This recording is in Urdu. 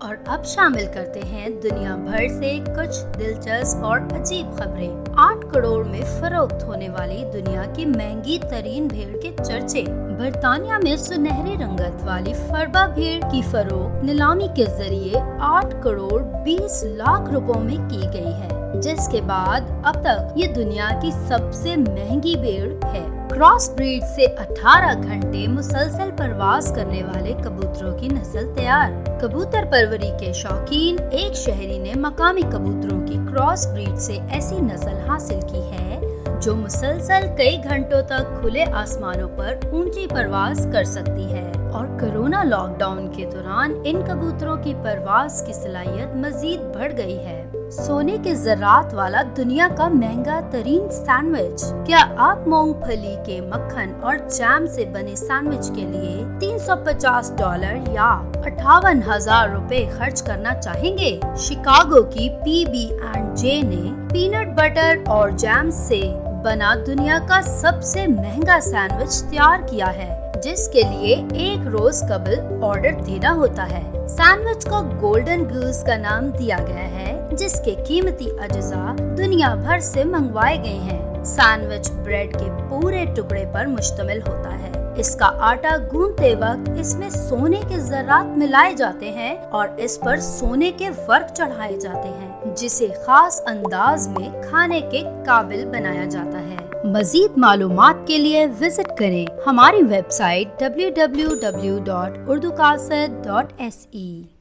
اور اب شامل کرتے ہیں دنیا بھر سے کچھ دلچسپ اور عجیب خبریں۔ 8 کروڑ میں فروخت ہونے والی دنیا کی مہنگی ترین بھیڑ کے چرچے۔ برطانیہ میں سنہری رنگت والی فربا بھیڑ کی فروخت نیلامی کے ذریعے 8 کروڑ 20 لاکھ روپوں میں کی گئی ہے، جس کے بعد اب تک یہ دنیا کی سب سے مہنگی بھیڑ ہے۔ کراس بریڈ سے 18 گھنٹے مسلسل پرواز کرنے والے کبوتروں کی نسل تیار۔ کبوتر پروری کے شوقین ایک شہری نے مقامی کبوتروں کی کراس بریڈ سے ایسی نسل حاصل کی ہے جو مسلسل کئی گھنٹوں تک کھلے آسمانوں پر اونچی پرواز کر سکتی ہے، اور کورونا لاک ڈاؤن کے دوران ان کبوتروں کی پرواز کی صلاحیت مزید بڑھ گئی ہے۔ سونے کے ذرات والا دنیا کا مہنگا ترین سینڈوچ۔ کیا آپ مونگ پھلی کے مکھن اور جیم سے بنے سینڈوچ کے لیے $350 یا 58,000 روپے خرچ کرنا چاہیں گے؟ شکاگو کی PB&J نے پینٹ بٹر اور جیم سے بنا دنیا کا سب سے مہنگا سینڈوچ تیار کیا ہے، جس کے لیے 1 روز قبل آرڈر دینا ہوتا ہے۔ سینڈوچ کو گولڈن گوز کا نام دیا گیا ہے، جس کے قیمتی اجزاء دنیا بھر سے منگوائے گئے ہیں۔ سینڈوچ بریڈ کے پورے ٹکڑے پر مشتمل ہوتا ہے۔ اس کا آٹا گوندتے وقت اس میں سونے کے ذرات ملائے جاتے ہیں اور اس پر سونے کے ورق چڑھائے جاتے ہیں، جسے خاص انداز میں کھانے کے قابل بنایا جاتا ہے۔ مزید معلومات کے لیے وزٹ کریں ہماری ویب سائٹ www.urdukaset.se